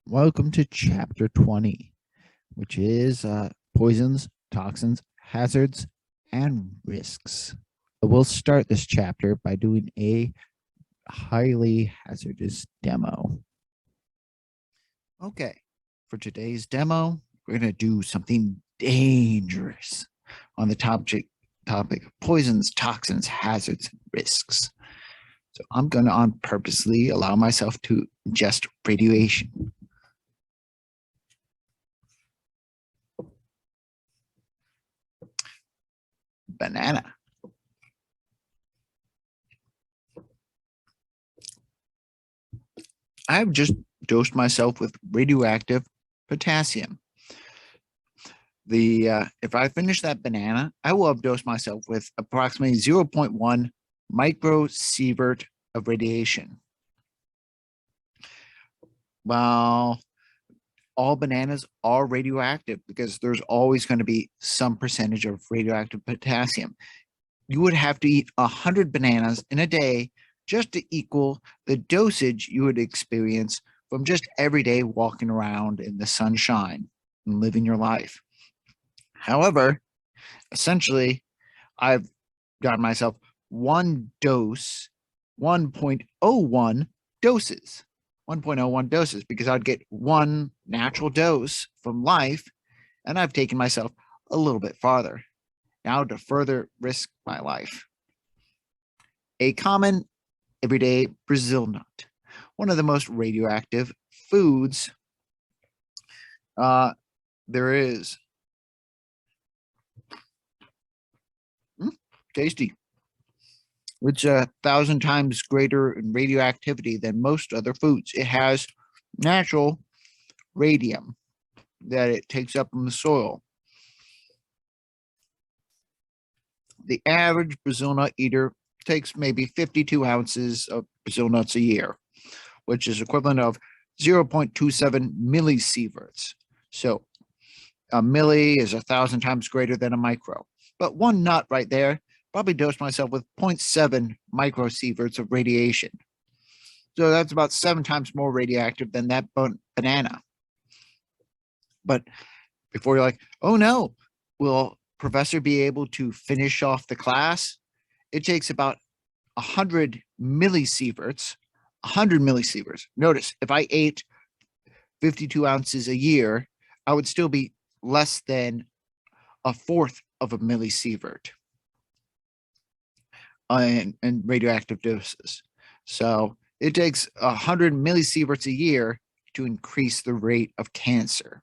Welcome to chapter 20, which is poisons, toxins, hazards, and risks. We'll start this chapter by doing a highly hazardous demo. Okay, for today's demo, we're going to do something dangerous on the topic of poisons, toxins, hazards, and risks. So I'm going to purposely allow myself to ingest radiation. Banana. I've just dosed myself with radioactive potassium. If I finish that banana, I will have dosed myself with approximately 0.1 microsievert of radiation. Well, all bananas are radioactive because there's always going to be some percentage of radioactive potassium. You would have to eat 100 bananas in a day just to equal the dosage you would experience from just every day walking around in the sunshine and living your life. However, essentially, I've got myself one dose, 1.01 doses, 1.01 doses, because I'd get one natural dose from life, and I've taken myself a little bit farther. Now to further risk my life. A common everyday Brazil nut, one of the most radioactive foods there is. Tasty. It's 1,000 times greater in radioactivity than most other foods. It has natural radium that it takes up from the soil. The average Brazil nut eater takes maybe 52 ounces of Brazil nuts a year, which is equivalent of 0.27 millisieverts. So a milli is 1,000 times greater than a micro. But one nut right there probably dosed myself with 0.7 microsieverts of radiation. So that's about 7 times more radioactive than that banana. But before you're like, oh no, will professor be able to finish off the class? It takes about 100 millisieverts. 100 millisieverts. Notice, if I ate 52 ounces a year, I would still be less than a fourth of a millisievert in radioactive doses. So it takes 100 millisieverts a year to increase the rate of cancer.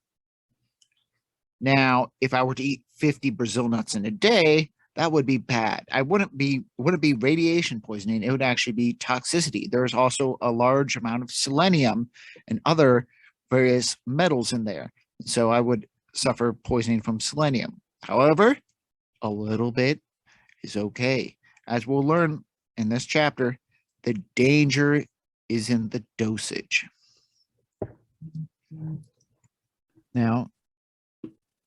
Now, if I were to eat 50 Brazil nuts in a day, that would be bad. It wouldn't be radiation poisoning. It would actually be toxicity. There's also a large amount of selenium and other various metals in there. So I would suffer poisoning from selenium. However, a little bit is okay. As we'll learn in this chapter, the danger is in the dosage. Now,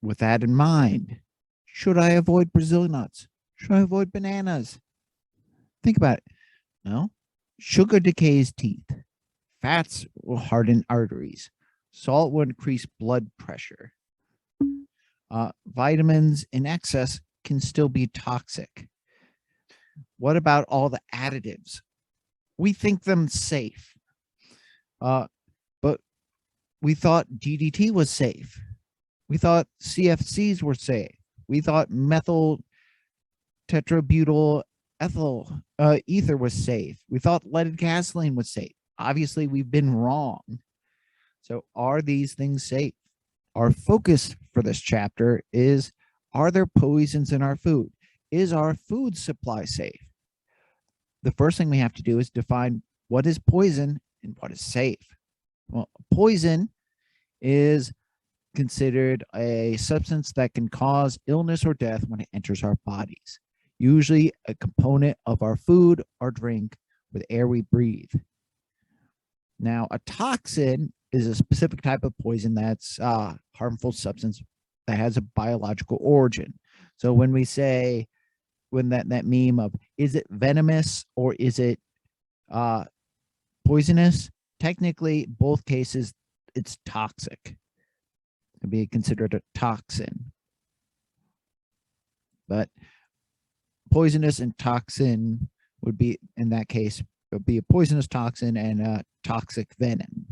with that in mind, should I avoid Brazil nuts? Should I avoid bananas? Think about it. No. Sugar decays teeth. Fats will harden arteries. Salt will increase blood pressure. Vitamins in excess can still be toxic. What about all the additives? We think them safe. But we thought DDT was safe. We thought CFCs were safe. We thought methyl tetrabutyl ethyl ether was safe. We thought leaded gasoline was safe. Obviously, we've been wrong. So are these things safe? Our focus for this chapter is, are there poisons in our food? Is our food supply safe? The first thing we have to do is define what is poison and what is safe. Well, poison is considered a substance that can cause illness or death when it enters our bodies, usually a component of our food or drink with air we breathe. Now, a toxin is a specific type of poison that's a harmful substance that has a biological origin. So when we say, when that meme of, is it venomous or is it poisonous? Technically, both cases, it's toxic. It can be considered a toxin. But poisonous and toxin would be, in that case, it would be a poisonous toxin and a toxic venom.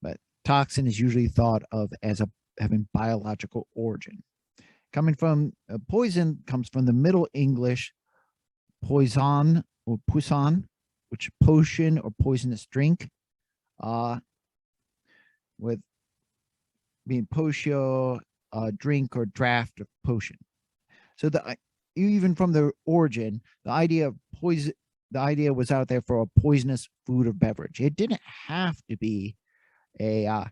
But toxin is usually thought of as having biological origin. Coming from poison comes from the Middle English poison or poison, which potion or poisonous drink, with being potio, drink or draft of potion. So even from the origin, the idea of poison, the idea was out there for a poisonous food or beverage. It didn't have to be a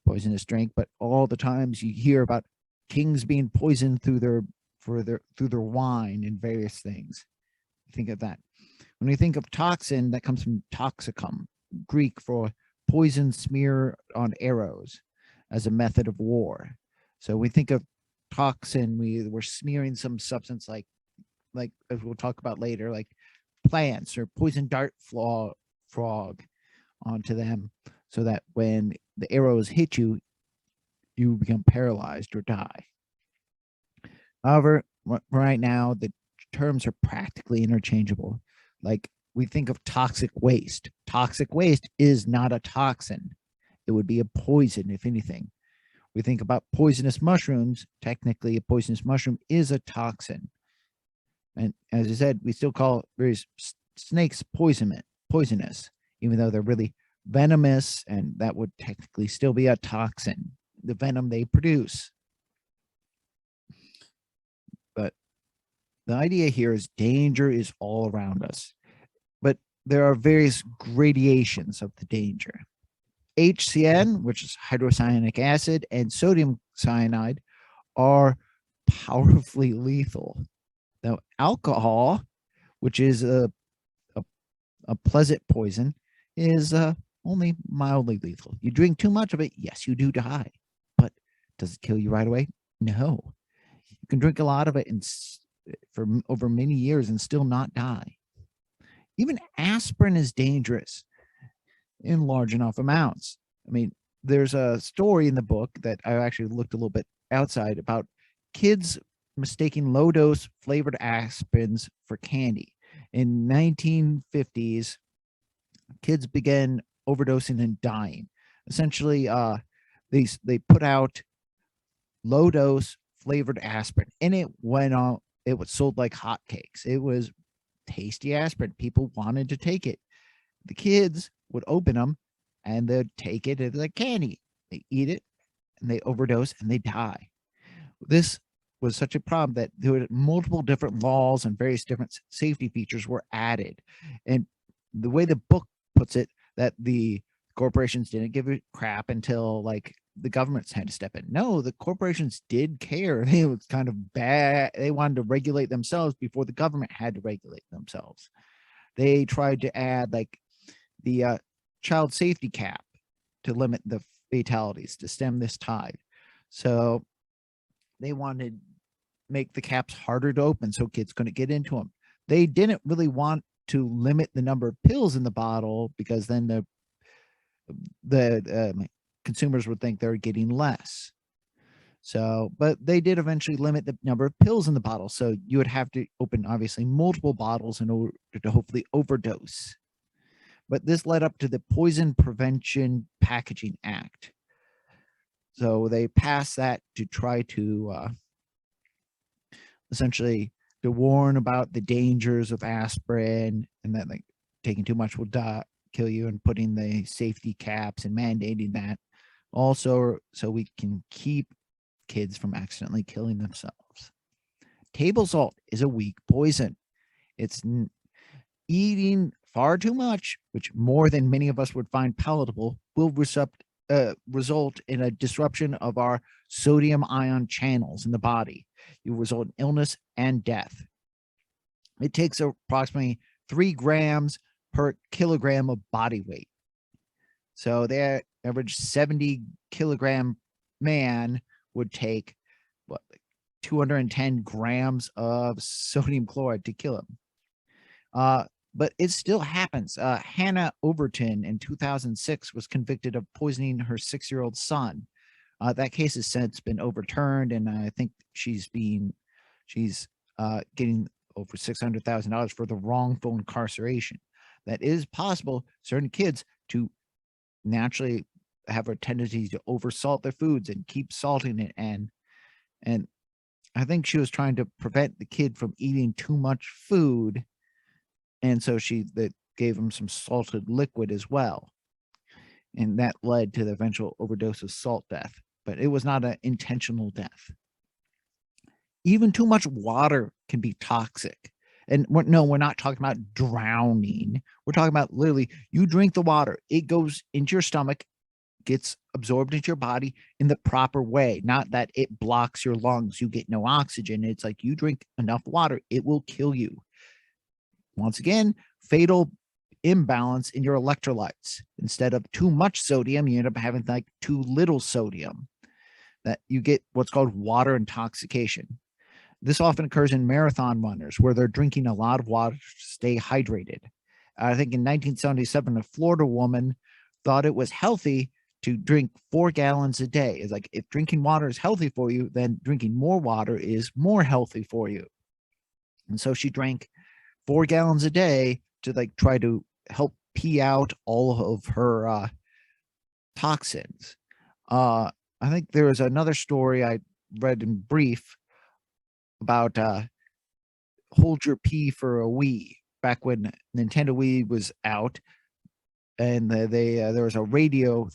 poisonous drink, but all the times you hear about kings being poisoned through their wine and various things. Think of that. When we think of toxin, that comes from toxicum, Greek for poison smear on arrows as a method of war. So we think of toxin, we're smearing some substance like as we'll talk about later, like plants or poison dart frog onto them, so that when the arrows hit you, you become paralyzed or die. However, right now the terms are practically interchangeable. Like we think of toxic waste. Toxic waste is not a toxin. It would be a poison, if anything. We think about poisonous mushrooms. Technically, a poisonous mushroom is a toxin. And as I said, we still call various snakes poisonous, even though they're really venomous, and that would technically still be a toxin, the venom they produce. But the idea here is danger is all around us, but there are various gradations of the danger. HCN, which is hydrocyanic acid, and sodium cyanide are powerfully lethal. Now, alcohol, which is a pleasant poison, is only mildly lethal. You drink too much of it, yes, you do die. But does it kill you right away? No. You can drink a lot of it for over many years and still not die. Even aspirin is dangerous in large enough amounts. I mean, there's a story in the book that I actually looked a little bit outside about kids mistaking low-dose flavored aspirins for candy. In 1950s, kids began overdosing and dying. Essentially, they put out low-dose flavored aspirin, and it went on. It was sold like hotcakes. It was tasty aspirin. People wanted to take it. The kids would open them, and they'd take it as like candy. They eat it, and they overdose, and they die. This was such a problem that there were multiple different laws and various different safety features were added. And the way the book puts it, that the corporations didn't give a crap until like the governments had to step in. No, the corporations did care. They was kind of bad. They wanted to regulate themselves before the government had to regulate themselves. They tried to add like the child safety cap to limit the fatalities, to stem this tide. So they wanted make the caps harder to open so kids couldn't get into them. They didn't really want to limit the number of pills in the bottle, because then the consumers would think they're getting less. So, but they did eventually limit the number of pills in the bottle. So you would have to open obviously multiple bottles in order to hopefully overdose. But this led up to the Poison Prevention Packaging Act. So they passed that to try to essentially to warn about the dangers of aspirin, and that like taking too much will kill you, and putting the safety caps and mandating that. Also, so we can keep kids from accidentally killing themselves. Table salt is a weak poison. It's eating far too much, which more than many of us would find palatable, will result in a disruption of our sodium ion channels in the body. You result in illness and death. It takes approximately 3 grams per kilogram of body weight. So the average 70-kilogram man would take 210 grams of sodium chloride to kill him. but it still happens. Hannah Overton in 2006 was convicted of poisoning her 6-year-old son. That case has since been overturned, and I think she's getting over $600,000 for the wrongful incarceration. That is possible. Certain kids to naturally have a tendency to oversalt their foods and keep salting it, and I think she was trying to prevent the kid from eating too much food, and so that gave him some salted liquid as well, and that led to the eventual overdose of salt death. But it was not an intentional death. Even too much water can be toxic. And we're not talking about drowning. We're talking about literally you drink the water, it goes into your stomach, gets absorbed into your body in the proper way, not that it blocks your lungs, you get no oxygen. It's like you drink enough water, it will kill you. Once again, fatal imbalance in your electrolytes. Instead of too much sodium, you end up having like too little sodium. That you get what's called water intoxication. This often occurs in marathon runners where they're drinking a lot of water to stay hydrated. I think in 1977, a Florida woman thought it was healthy to drink 4 gallons a day. It's like, if drinking water is healthy for you, then drinking more water is more healthy for you. And so she drank 4 gallons a day to like try to help pee out all of her toxins. I think there was another story I read in brief about hold your pee for a Wii, back when Nintendo Wii was out, and there was a radio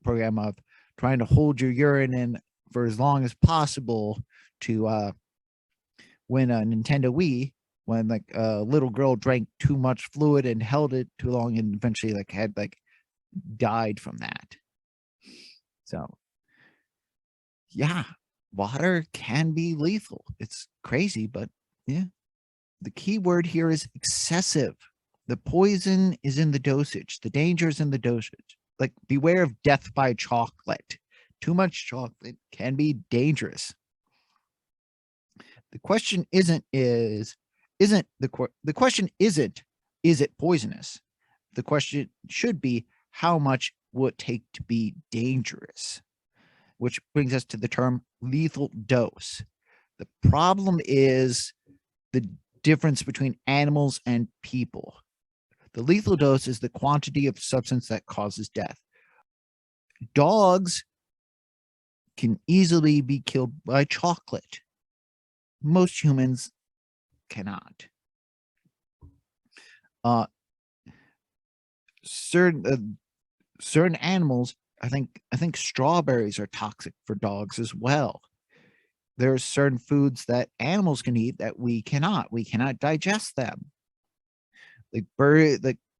program of trying to hold your urine in for as long as possible to win a Nintendo Wii, when like a little girl drank too much fluid and held it too long and eventually had died from that. So yeah, water can be lethal. It's crazy, but yeah. The key word here is excessive. The poison is in the dosage. The danger is in the dosage. Like, beware of death by chocolate. Too much chocolate can be dangerous. The question is it poisonous? The question should be, how much will it take to be dangerous? Which brings us to the term lethal dose. The problem is the difference between animals and people. The lethal dose is the quantity of substance that causes death. Dogs can easily be killed by chocolate. Most humans cannot. Certain animals, I think strawberries are toxic for dogs as well. There are certain foods that animals can eat that we cannot. We cannot digest them. Like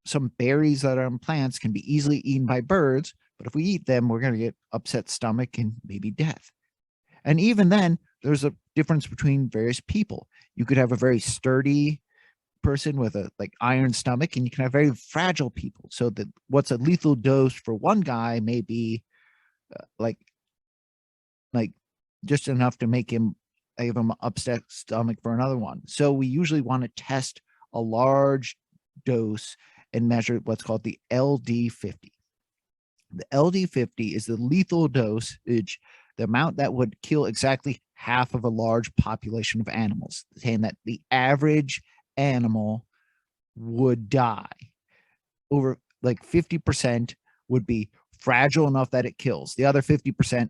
some berries that are on plants can be easily eaten by birds, but if we eat them, we're going to get upset stomach and maybe death. And even then, there's a difference between various people. You could have a very sturdy person with a iron stomach, and you can have very fragile people. So that what's a lethal dose for one guy may be like just enough to make him have him upset stomach for another one. So we usually want to test a large dose and measure what's called the LD50. The LD50 is the lethal dosage, the amount that would kill exactly half of a large population of animals, saying that the average animal would die. Over 50% would be fragile enough that it kills. The other 50%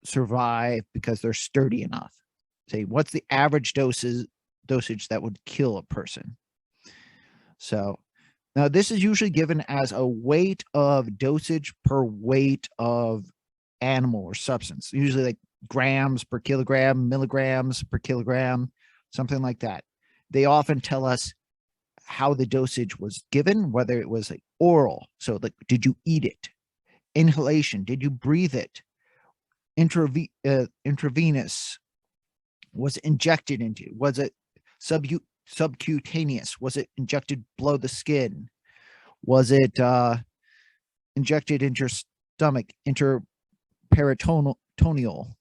survive because they're sturdy enough. Say, what's the average dosage that would kill a person? So now this is usually given as a weight of dosage per weight of animal or substance, usually grams per kilogram, milligrams per kilogram, something like that. They often tell us how the dosage was given, whether it was oral. So did you eat it? Inhalation, did you breathe it? Intravenous, was it injected into? Was it subcutaneous? Was it injected below the skin? Was it injected into your stomach, interperitoneal?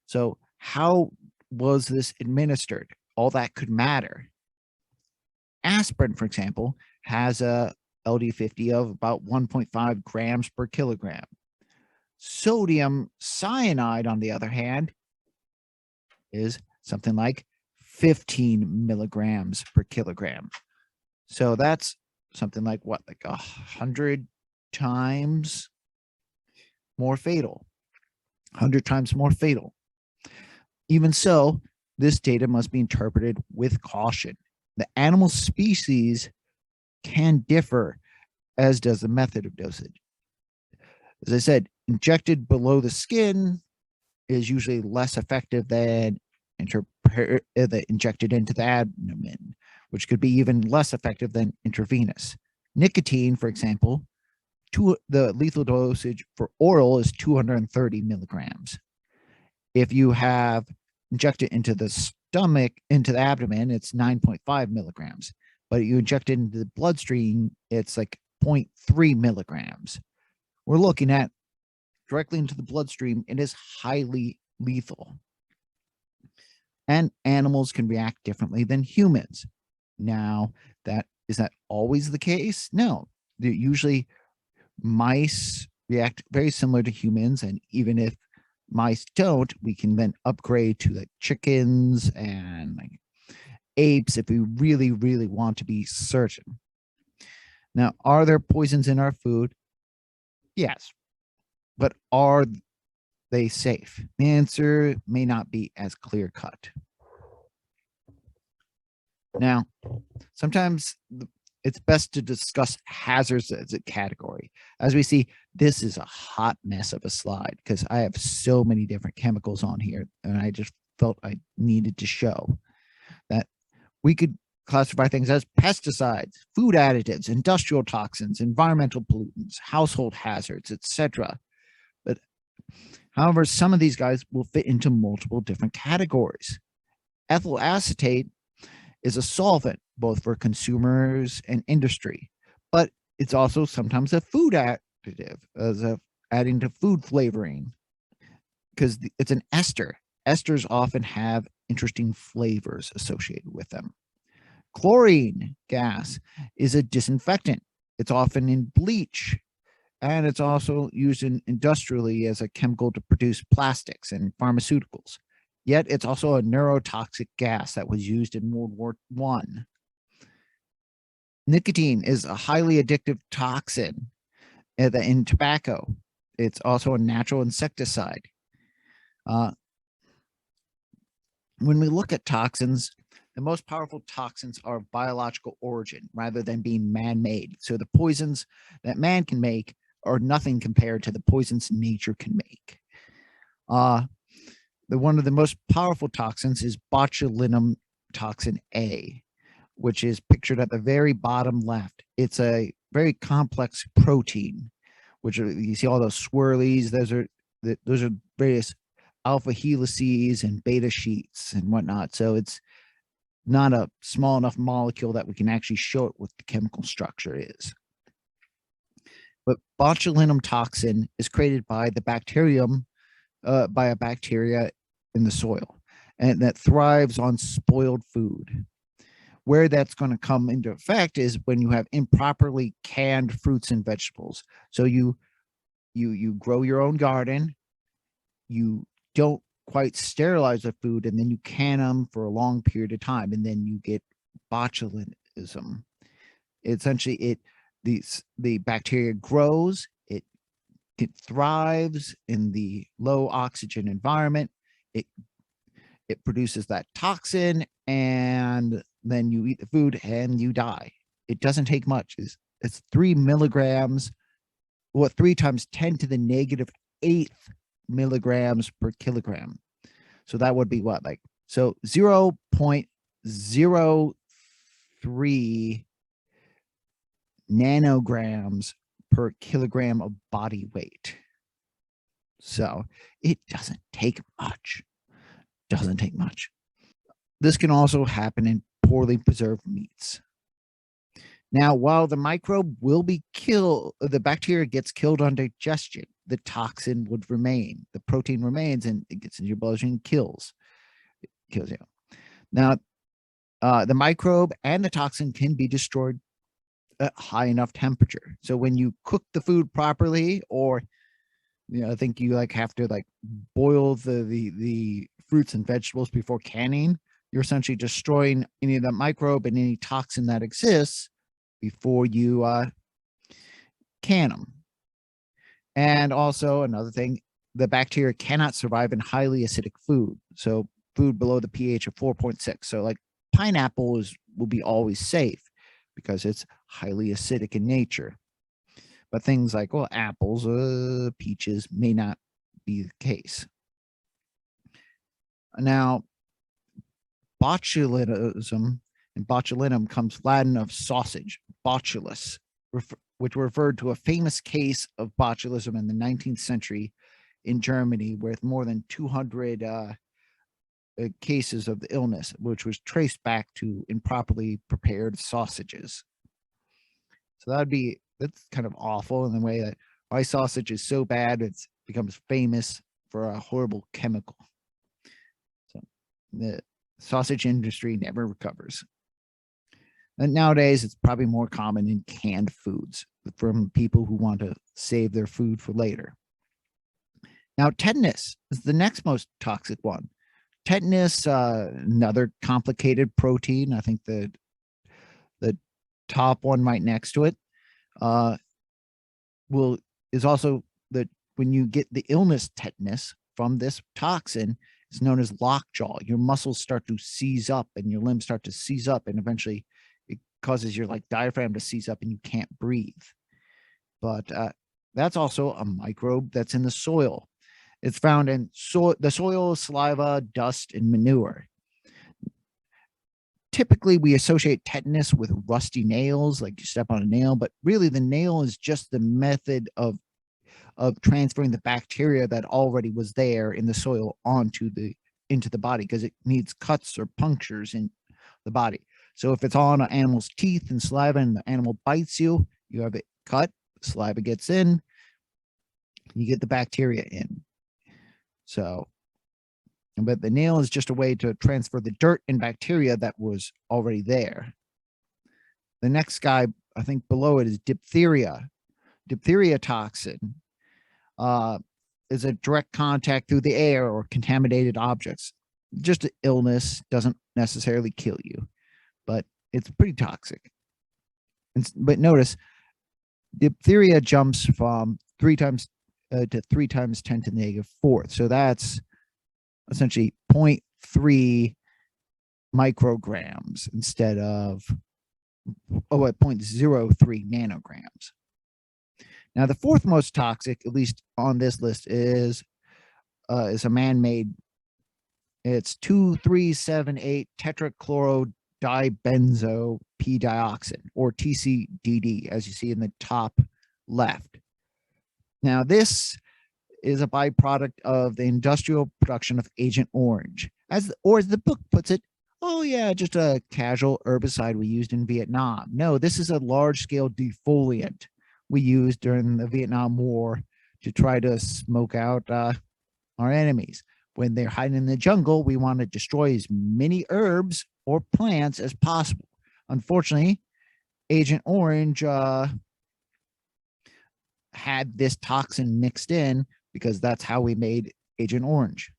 So how was this administered? All that could matter. Aspirin, for example, has a LD50 of about 1.5 grams per kilogram. Sodium cyanide, on the other hand, is something like 15 milligrams per kilogram. So that's something like what, like 100 times more fatal. 100 times more fatal. Even so, this data must be interpreted with caution. The animal species can differ, as does the method of dosage. As I said, injected below the skin is usually less effective than injected into the abdomen, which could be even less effective than intravenous. Nicotine, for example, the lethal dosage for oral is 230 milligrams. If you have injected into the stomach, into the abdomen, it's 9.5 milligrams. But you inject it into the bloodstream, it's like 0.3 milligrams. We're looking at directly into the bloodstream. It is highly lethal. And animals can react differently than humans. Now, is that always the case? No. Usually mice react very similar to humans, and even if mice don't, we can then upgrade to like chickens and like apes if we really, really want to be certain. Now, are there poisons in our food? Yes. But are they safe? The answer may not be as clear cut. Now, sometimes it's best to discuss hazards as a category. As we see, this is a hot mess of a slide because I have so many different chemicals on here, and I just felt I needed to show that we could classify things as pesticides, food additives, industrial toxins, environmental pollutants, household hazards, etc. But however, some of these guys will fit into multiple different categories. Ethyl acetate is a solvent both for consumers and industry, but it's also sometimes a food additive, as adding to food flavoring, because it's an ester. Esters often have interesting flavors associated with them. Chlorine gas is a disinfectant. It's often in bleach, and it's also used industrially as a chemical to produce plastics and pharmaceuticals. Yet it's also a neurotoxic gas that was used in World War I. Nicotine is a highly addictive toxin in tobacco. It's also a natural insecticide. When we look at toxins, the most powerful toxins are of biological origin rather than being man-made. So the poisons that man can make are nothing compared to the poisons nature can make. One of the most powerful toxins is botulinum toxin A, which is pictured at the very bottom left. It's a very complex protein, which you see all those swirlies. Those are various alpha helices and beta sheets and whatnot. So it's not a small enough molecule that we can actually show it what the chemical structure is. But botulinum toxin is created by the bacterium, by a bacteria in the soil, and that thrives on spoiled food. Where that's going to come into effect is when you have improperly canned fruits and vegetables. So you grow your own garden, you don't quite sterilize the food, and then you can them for a long period of time, and then you get botulism. Essentially, the bacteria grows, it thrives in the low oxygen environment. It produces that toxin, and then you eat the food and you die. It doesn't take much. It's 3 milligrams, 3 times 10 to the negative 8th milligrams per kilogram. So that would be what, 0.03 nanograms per kilogram of body weight. So it doesn't take much. This can also happen in poorly preserved meats. Now, while the microbe will be killed, the bacteria gets killed on digestion, the toxin would remain. The protein remains and it gets into your bloodstream and kills you. Now, The microbe and the toxin can be destroyed at high enough temperature. So when you cook the food properly, or I think you have to boil the fruits and vegetables before canning, you're essentially destroying any of that microbe and any toxin that exists before you can them. And also another thing, the bacteria cannot survive in highly acidic food. So food below the pH of 4.6. So pineapple will be always safe because it's highly acidic in nature. But things like, apples, peaches may not be the case. Now, botulism, and botulinum comes Latin of sausage, botulus, which referred to a famous case of botulism in the 19th century in Germany with more than 200 cases of the illness, which was traced back to improperly prepared sausages. So that's kind of awful in the way that why sausage is so bad it becomes famous for a horrible chemical. So the sausage industry never recovers. And nowadays, it's probably more common in canned foods from people who want to save their food for later. Now, tetanus is the next most toxic one. Tetanus, another complicated protein. I think the top one right next to it is also that when you get the illness tetanus from this toxin, it's known as lockjaw. Your muscles start to seize up and your limbs start to seize up, and eventually it causes your diaphragm to seize up and you can't breathe. But that's also a microbe that's in the soil. It's found in the soil, saliva, dust, and manure. Typically, we associate tetanus with rusty nails, like you step on a nail, but really the nail is just the method of transferring the bacteria that already was there in the soil into the body, because it needs cuts or punctures in the body. So if it's on an animal's teeth and saliva and the animal bites you, you have it cut, saliva gets in, you get the bacteria in. So, but the nail is just a way to transfer the dirt and bacteria that was already there. The next guy, I think below it, is diphtheria. Diphtheria toxin is a direct contact through the air or contaminated objects. Just an illness, doesn't necessarily kill you, but it's pretty toxic. But notice, diphtheria jumps from 3 times to 3 times 10 to the negative fourth. So that's essentially 0.3 micrograms instead of 0.03 nanograms. Now, the fourth most toxic, at least on this list, is a man-made. It's 2,3,7,8 tetrachlorodibenzo P-dioxin, or TCDD, as you see in the top left. Now, this is a byproduct of the industrial production of Agent Orange. As the book puts it, oh yeah, just a casual herbicide we used in Vietnam. No, this is a large-scale defoliant we used during the Vietnam War to try to smoke out our enemies. When they're hiding in the jungle, we want to destroy as many herbs or plants as possible. Unfortunately, Agent Orange had this toxin mixed in because that's how we made Agent Orange.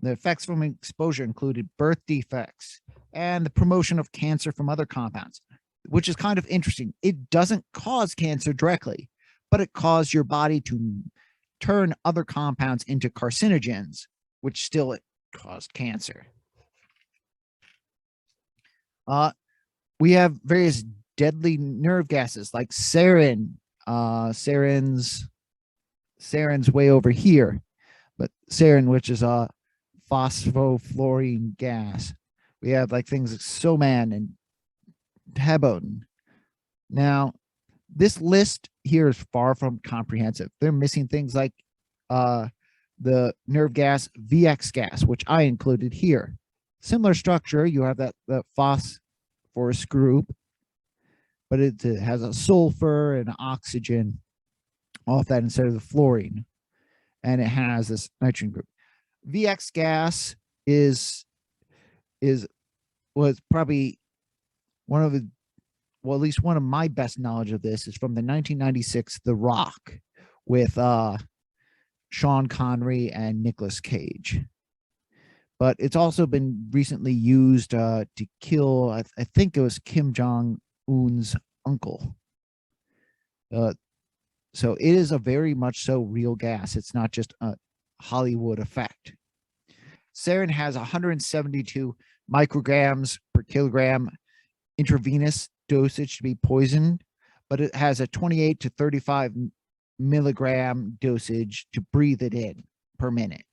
The effects from exposure included birth defects and the promotion of cancer from other compounds, which is kind of interesting. It doesn't cause cancer directly, but it caused your body to turn other compounds into carcinogens, which still caused cancer. We have various deadly nerve gases like sarin. Sarin's way over here, but sarin, which is a phosphofluorine gas. We have things like soman and tabone. Now, this list here is far from comprehensive. They're missing things like the nerve gas VX gas, which I included here. Similar structure, you have the phosphorus group, but it has a sulfur and oxygen off that instead of the fluorine, and it has this nitrogen group. VX gas was probably one of the, well, at least one of my best knowledge of this is from the 1996 The Rock with Sean Connery and Nicolas Cage. But it's also been recently used to kill, I think it was Kim Jong-un's uncle. So it is a very much so real gas. It's not just a Hollywood effect. Saccharin has 172 micrograms per kilogram intravenous dosage to be poisoned, but it has a 28 to 35 milligram dosage to breathe it in per minute.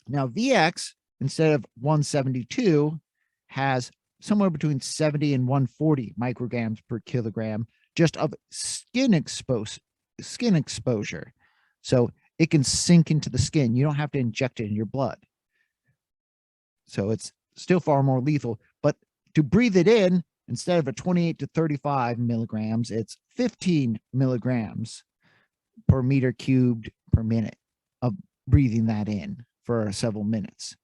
Now, VX, instead of 172, has somewhere between 70 and 140 micrograms per kilogram just of skin exposure. So it can sink into the skin. You don't have to inject it in your blood. So it's still far more lethal. But to breathe it in, instead of a 28 to 35 milligrams, it's 15 milligrams per meter cubed per minute of breathing that in for several minutes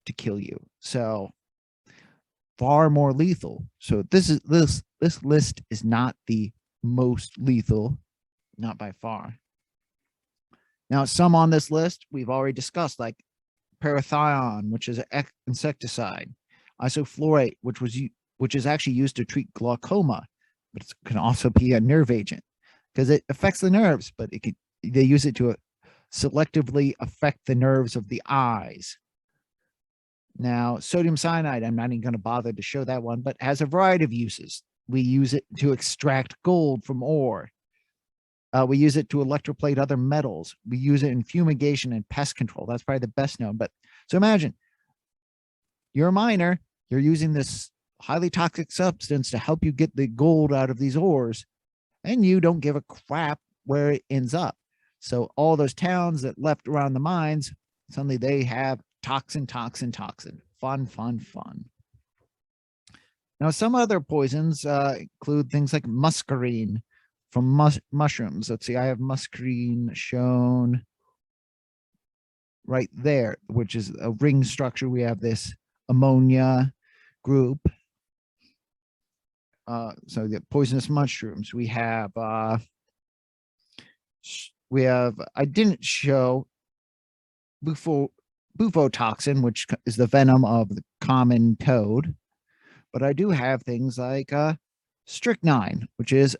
to kill you. So far more lethal. So this list is not the most lethal, not by far. Now, some on this list we've already discussed, like parathion, which is an insecticide, isoflurate, which is actually used to treat glaucoma, but it can also be a nerve agent because it affects the nerves, but they use it to selectively affect the nerves of the eyes. Now, sodium cyanide, I'm not even going to bother to show that one, but has a variety of uses. We use it to extract gold from ore. We use it to electroplate other metals. We use it in fumigation and pest control. That's probably the best known. But so imagine you're a miner, you're using this highly toxic substance to help you get the gold out of these ores, and you don't give a crap where it ends up. So all those towns that left around the mines, suddenly they have toxin. Fun. Now, some other poisons include things like muscarine from mushrooms. Let's see, I have muscarine shown right there, which is a ring structure. We have this ammonia group. So the poisonous mushrooms. We have, I didn't show Bufotoxin, which is the venom of the common toad, but I do have things like strychnine, which is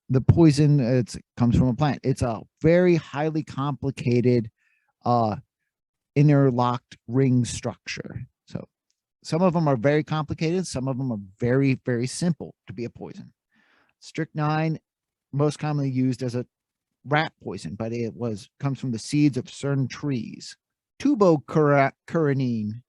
the poison. It comes from a plant. It's a very highly complicated interlocked ring structure. So some of them are very complicated. Some of them are very, very simple to be a poison. Strychnine, most commonly used as a rat poison, but it comes from the seeds of certain trees. Tubocuarine,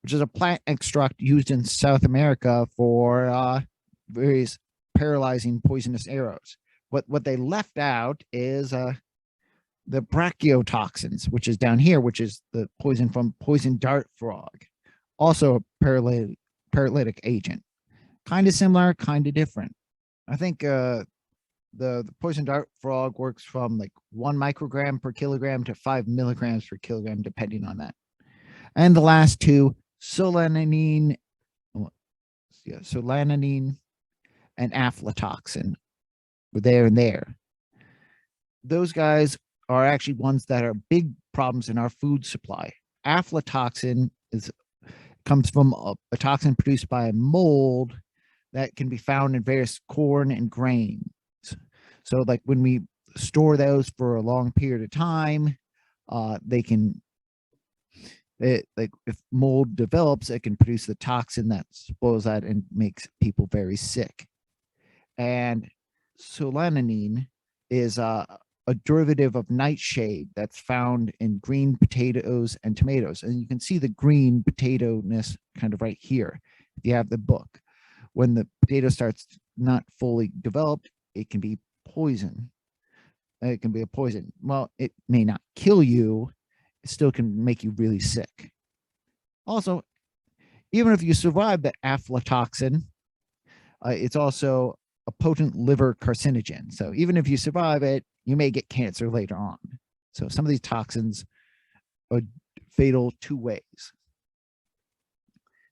which is a plant extract used in South America for various paralyzing poisonous arrows. What they left out is the brachiotoxins, which is down here, which is the poison from poison dart frog, also a paralytic agent. Kind of similar, kind of different. I think the poison dart frog works from like 1 microgram per kilogram to 5 milligrams per kilogram, depending on that. And the last two, Sulanine and aflatoxin, there and there. Those guys are actually ones that are big problems in our food supply. Aflatoxin comes from a toxin produced by a mold that can be found in various corn and grains. So like when we store those for a long period of time, like if mold develops, it can produce the toxin that spoils that and makes people very sick. And solanine is a derivative of nightshade that's found in green potatoes and tomatoes. And you can see the green potato-ness kind of right here if you have the book. When the potato starts not fully developed, it can be poison. It can be a poison. Well, it may not kill you. It still can make you really sick. Also, even if you survive the aflatoxin, it's also a potent liver carcinogen. So even if you survive it, you may get cancer later on. So some of these toxins are fatal 2 ways.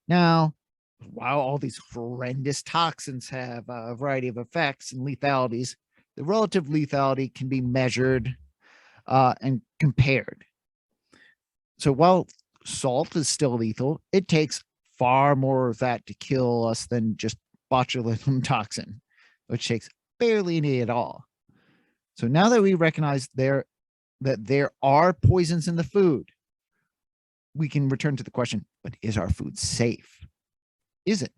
Now, while all these horrendous toxins have a variety of effects and lethalities, the relative lethality can be measured and compared. So while salt is still lethal, it takes far more of that to kill us than just botulinum toxin, which takes barely any at all. So now that we recognize that there are poisons in the food, we can return to the question, but is our food safe? Is it?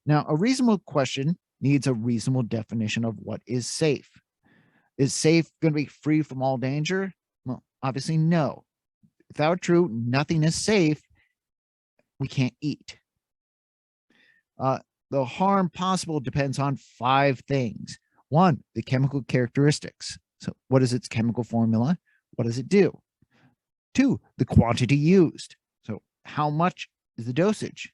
Now, a reasonable question needs a reasonable definition of what is safe. Is safe going to be free from all danger? Well, obviously, no. If that were true, nothing is safe, we can't eat. The harm possible depends on 5 things. 1, the chemical characteristics. So what is its chemical formula? What does it do? 2, the quantity used. So how much is the dosage?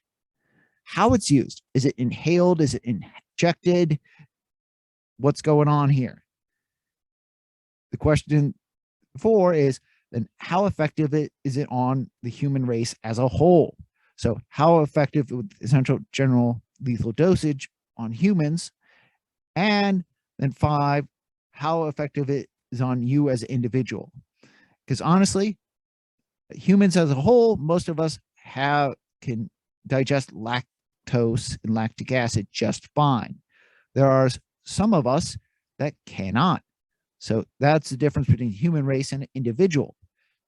How it's used. Is it inhaled? Is it injected? What's going on here? The question 4 is, then how effective is it on the human race as a whole? So how effective with essential general lethal dosage on humans? And then 5, how effective it is on you as an individual? Because honestly, humans as a whole, most of us can digest lactose and lactic acid just fine. There are some of us that cannot. So that's the difference between human race and individual.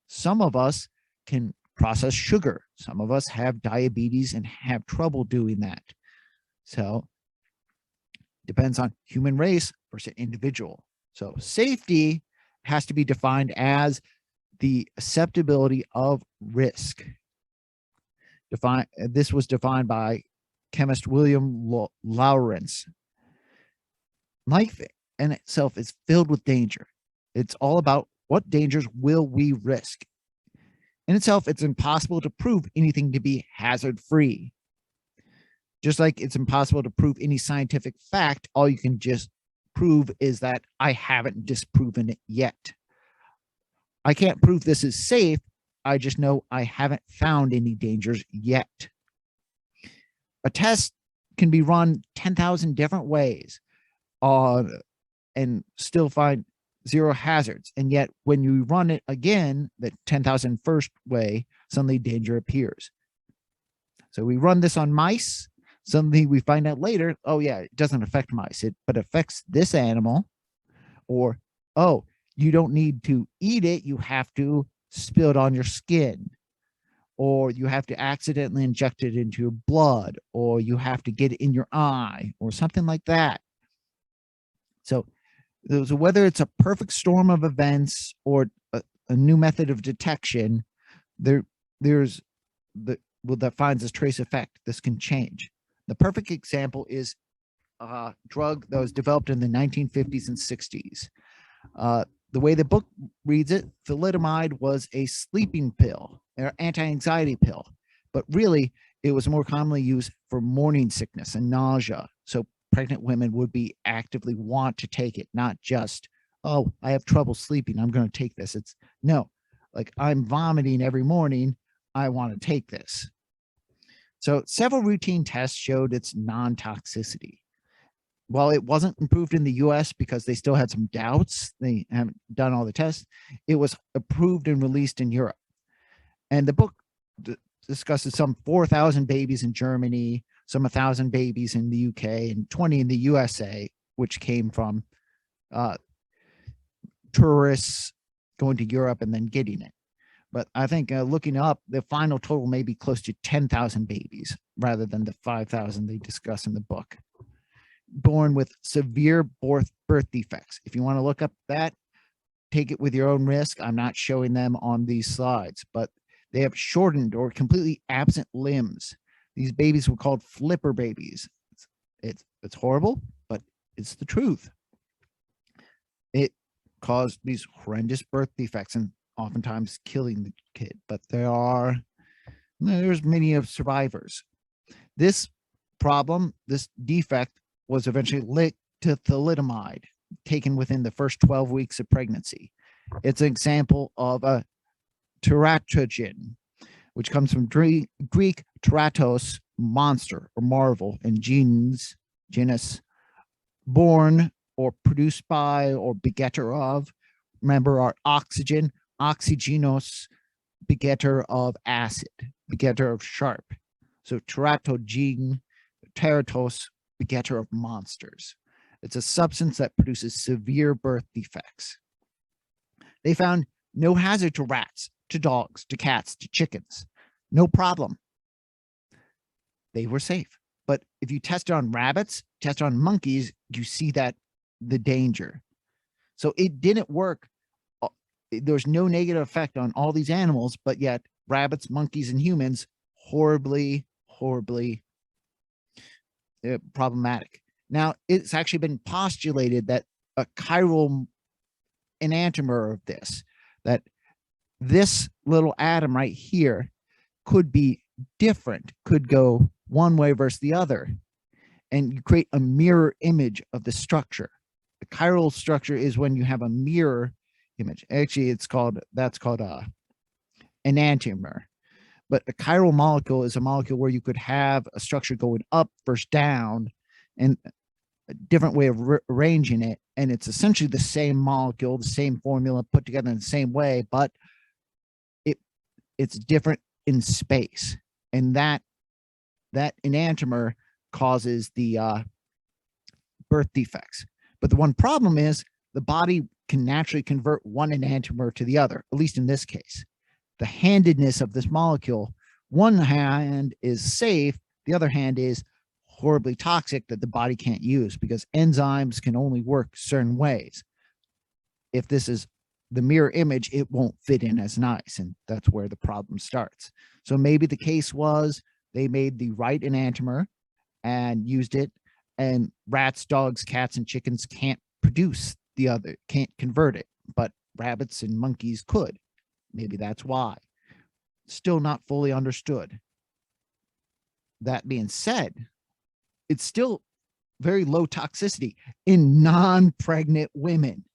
Some of us can process sugar. Some of us have diabetes and have trouble doing that. So depends on human race versus individual. So safety has to be defined as the acceptability of risk. This was defined by chemist William Lawrence. Life in itself is filled with danger. It's all about what dangers will we risk. In itself, it's impossible to prove anything to be hazard-free. Just like it's impossible to prove any scientific fact, all you can just prove is that I haven't disproven it yet. I can't prove this is safe. I just know I haven't found any dangers yet. A test can be run 10,000 different ways and still find 0 hazards. And yet when you run it again, the 10,001st way, suddenly danger appears. So we run this on mice. Suddenly we find out later, oh yeah, it doesn't affect mice, but affects this animal. Or, oh, you don't need to eat it. You have to spill it on your skin. Or you have to accidentally inject it into your blood. Or you have to get it in your eye or something like that. So whether it's a perfect storm of events or a new method of detection, that finds this trace effect. This can change. The perfect example is a drug that was developed in the 1950s and 60s. The way the book reads it, thalidomide was a sleeping pill or anti-anxiety pill, but really it was more commonly used for morning sickness and nausea. So pregnant women would be actively want to take it, not just, oh, I have trouble sleeping, I'm going to take this. It's no, like I'm vomiting every morning, I want to take this. So several routine tests showed its non-toxicity. While it wasn't approved in the US because they still had some doubts, they haven't done all the tests, it was approved and released in Europe. And the book discusses some 4,000 babies in Germany, some 1,000 babies in the UK, and 20 in the USA, which came from tourists going to Europe and then getting it. But I think looking up, the final total may be close to 10,000 babies rather than the 5,000 they discuss in the book, born with severe birth defects. If you want to look up that, take it with your own risk. I'm not showing them on these slides, but they have shortened or completely absent limbs. These babies were called flipper babies. It's horrible, but it's the truth. It caused these horrendous birth defects and oftentimes killing the kid, but there's many of survivors. This problem, this defect, was eventually linked to thalidomide, taken within the first 12 weeks of pregnancy. It's an example of a teratogen, which comes from Greek Tetratos, monster or marvel, and genus, born or produced by or begetter of. Remember our oxygen, oxygenos, begetter of acid, begetter of sharp. So teratogene, teratos, begetter of monsters. It's a substance that produces severe birth defects. They found no hazard to rats, to dogs, to cats, to chickens. No problem. They were safe. But if you test it on rabbits, test it on monkeys, you see that the danger. So it didn't work. There's no negative effect on all these animals, but yet rabbits, monkeys, and humans, horribly problematic. Now, it's actually been postulated that a chiral enantiomer of this, that this little atom right here could be different, could go one way versus the other, and you create a mirror image of the structure. The chiral structure is when you have a mirror image. Actually, that's called a enantiomer. But a chiral molecule is a molecule where you could have a structure going up versus down, and a different way of arranging it, and it's essentially the same molecule, the same formula put together in the same way, but it's different in space, and that enantiomer causes the birth defects. But the one problem is the body can naturally convert one enantiomer to the other, at least in this case. The handedness of this molecule, one hand is safe, the other hand is horribly toxic that the body can't use because enzymes can only work certain ways. If this is the mirror image, it won't fit in as nice, and that's where the problem starts. So maybe the case was they made the right enantiomer and used it, and rats, dogs, cats, and chickens can't produce the other, can't convert it, but rabbits and monkeys could. Maybe that's why. Still not fully understood. That being said, it's still very low toxicity in non-pregnant women.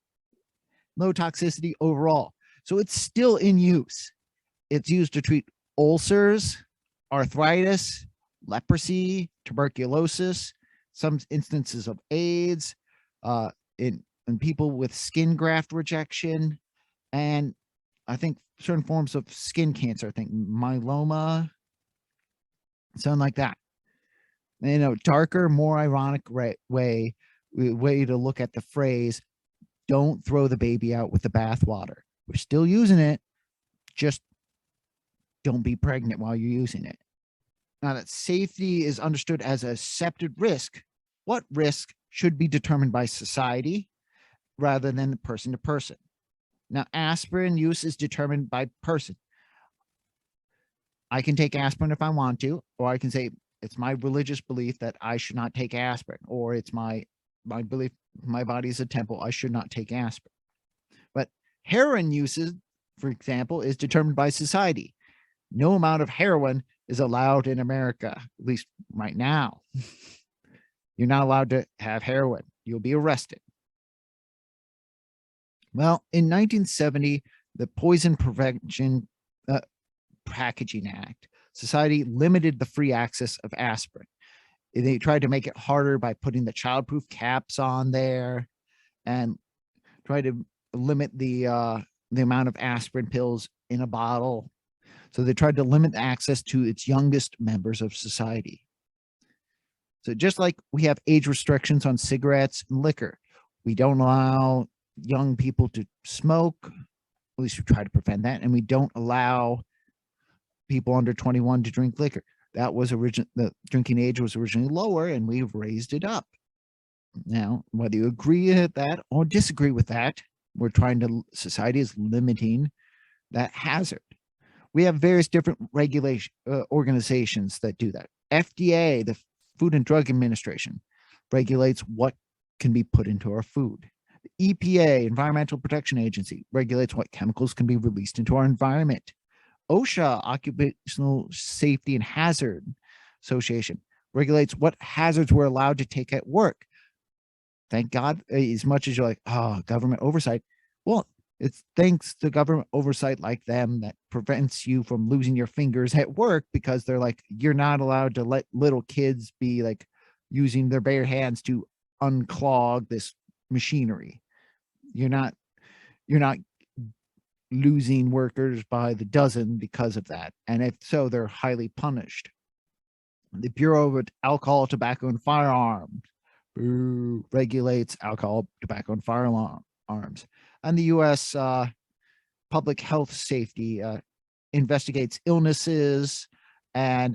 Low toxicity overall. So it's still in use. It's used to treat ulcers, arthritis, leprosy, tuberculosis, some instances of AIDS, in people with skin graft rejection, and I think certain forms of skin cancer. I think myeloma, something like that. You know, darker, more ironic way to look at the phrase, don't throw the baby out with the bathwater. We're still using it, just don't be pregnant while you're using it. Now that safety is understood as a accepted risk, what risk should be determined by society rather than the person to person. Now, aspirin use is determined by person. I can take aspirin if I want to, or I can say it's my religious belief that I should not take aspirin, or it's my belief my body is a temple, I should not take aspirin. But heroin uses, for example, is determined by society. No amount of heroin is allowed in America, at least right now. You're not allowed to have heroin. You'll be arrested. Well, in 1970, the Poison Prevention Packaging Act, society limited the free access of aspirin. They tried to make it harder by putting the childproof caps on there and try to limit the amount of aspirin pills in a bottle. So they tried to limit access to its youngest members of society. So just like we have age restrictions on cigarettes and liquor, we don't allow young people to smoke, at least we try to prevent that, and we don't allow people under 21 to drink liquor. That was the drinking age was originally lower, and we've raised it up. Now, whether you agree with that or disagree with that, society is limiting that hazard. We have various different regulation organizations that do that. FDA, the Food and Drug Administration, regulates what can be put into our food. The EPA, Environmental Protection Agency, regulates what chemicals can be released into our environment. OSHA, Occupational Safety and Hazard Association, regulates what hazards we're allowed to take at work. Thank God, as much as you're like, oh, government oversight. Well, It's thanks to government oversight like them that prevents you from losing your fingers at work, because they're like, you're not allowed to let little kids be like using their bare hands to unclog this machinery. You're not losing workers by the dozen because of that. And if so, they're highly punished. The Bureau of Alcohol, Tobacco, and Firearms regulates alcohol, tobacco, and firearms. And the U.S. Public Health Safety investigates illnesses and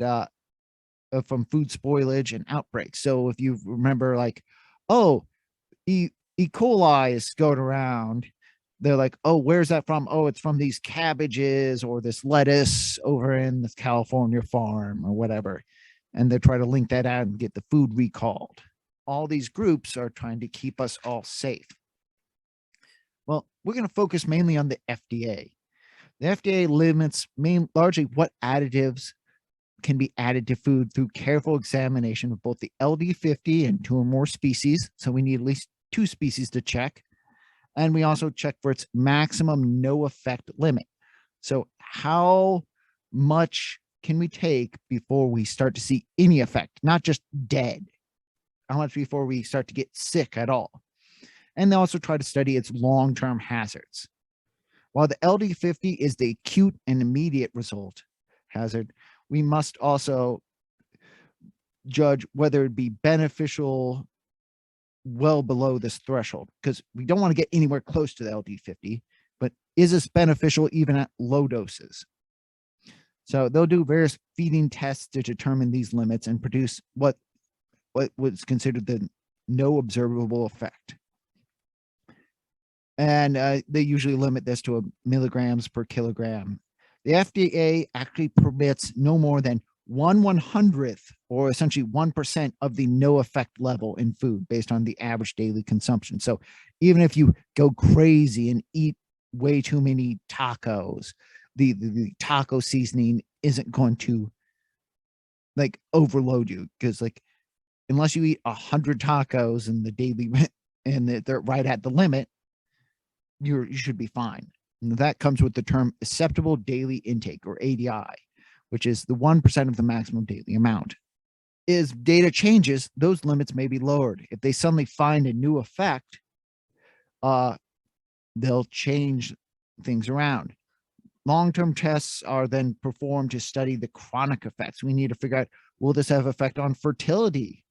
from food spoilage and outbreaks. So if you remember, like, oh, E. coli is going around, they're like, oh, where's that from? Oh, it's from these cabbages or this lettuce over in this California farm or whatever. And they try to link that out and get the food recalled. All these groups are trying to keep us all safe. Well, we're going to focus mainly on the FDA. The FDA limits largely what additives can be added to food through careful examination of both the LD50 and 2 or more species. So we need at least 2 species to check. And we also check for its maximum no effect limit. So how much can we take before we start to see any effect, not just dead? How much before we start to get sick at all? And they also try to study its long-term hazards. While the LD50 is the acute and immediate result hazard, we must also judge whether it be beneficial well below this threshold, because we don't want to get anywhere close to the LD50, but is this beneficial even at low doses? So they'll do various feeding tests to determine these limits and produce what was considered the no observable effect. And they usually limit this to milligrams per kilogram. The FDA actually permits no more than 1/100th, or essentially 1% of the no effect level in food based on the average daily consumption. So even if you go crazy and eat way too many tacos, the taco seasoning isn't going to like overload you, because like unless you eat 100 tacos in the daily and they're right at the limit, you should be fine. And that comes with the term acceptable daily intake, or ADI, which is the 1% of the maximum daily amount. As data changes, those limits may be lowered. If they suddenly find a new effect, they'll change things around. Long-term tests are then performed to study the chronic effects. We need to figure out, will this have effect on fertility?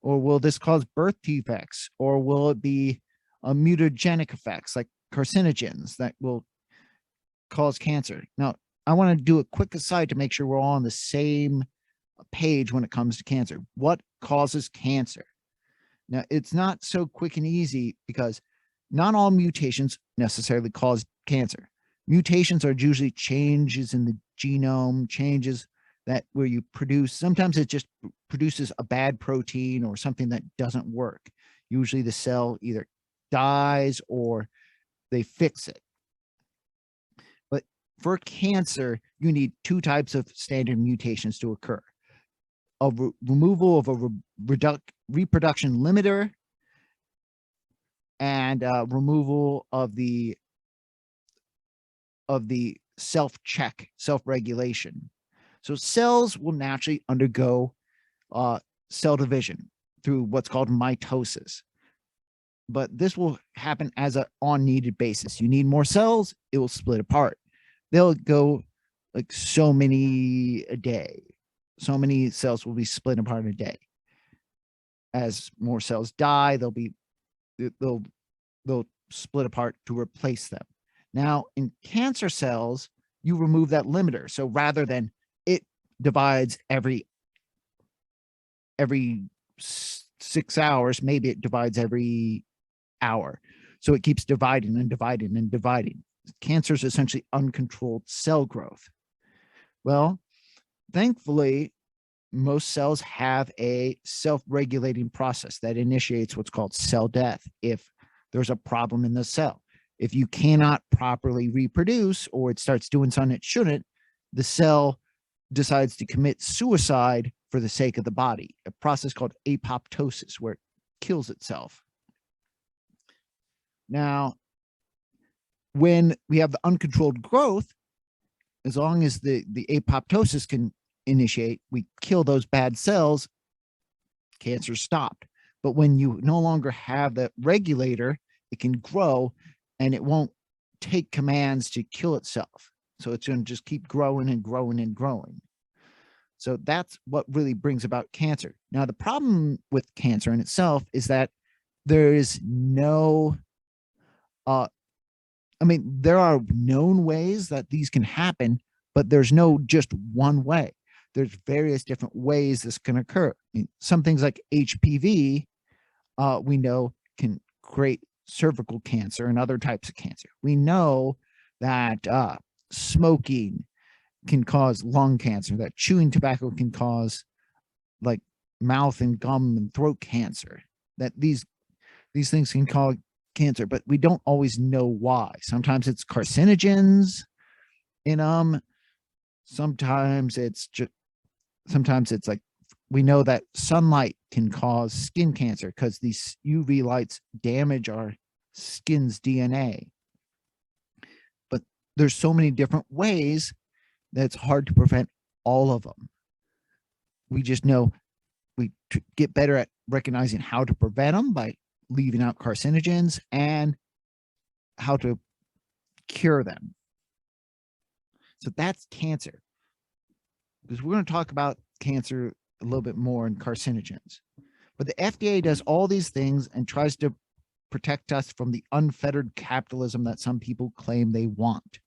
Or will this cause birth defects? Or will it be mutagenic effects like carcinogens that will cause cancer? Now, I want to do a quick aside to make sure we're all on the same page when it comes to cancer. What causes cancer? Now, it's not so quick and easy, because not all mutations necessarily cause cancer. Mutations are usually changes in the genome, changes that where you produce, sometimes it just produces a bad protein or something that doesn't work. Usually the cell either dies or they fix it. But for cancer, you need 2 types of standard mutations to occur: a removal of a reproduction limiter, and removal of the self-check, self-regulation. So cells will naturally undergo cell division through what's called mitosis. But this will happen as an on-needed basis. You need more cells, it will split apart. They'll go like so many a day. So many cells will be split apart in a day. As more cells die, they'll split apart to replace them. Now, in cancer cells, you remove that limiter. So rather than it divides every 6 hours, maybe it divides every hour. So it keeps dividing and dividing and dividing. Cancer is essentially uncontrolled cell growth. Well, thankfully, most cells have a self-regulating process that initiates what's called cell death if there's a problem in the cell. If you cannot properly reproduce, or it starts doing something it shouldn't, the cell decides to commit suicide for the sake of the body, a process called apoptosis, where it kills itself. Now, when we have the uncontrolled growth, as long as the apoptosis can initiate, we kill those bad cells, cancer stopped. But when you no longer have that regulator, it can grow and it won't take commands to kill itself. So it's going to just keep growing and growing and growing. So that's what really brings about cancer. Now, the problem with cancer in itself is that there is no, there are known ways that these can happen, but there's no just one way. There's various different ways this can occur. Some things like HPV, we know can create cervical cancer and other types of cancer. We know that smoking can cause lung cancer, that chewing tobacco can cause like mouth and gum and throat cancer, that these things can cause cancer, but we don't always know why. Sometimes it's carcinogens in them. Sometimes it's like, we know that sunlight can cause skin cancer because these UV lights damage our skin's DNA. But there's so many different ways that it's hard to prevent all of them. We just know we get better at recognizing how to prevent them by leaving out carcinogens and how to cure them. So that's cancer. Because we're going to talk about cancer a little bit more and carcinogens. But the FDA does all these things and tries to protect us from the unfettered capitalism that some people claim they want.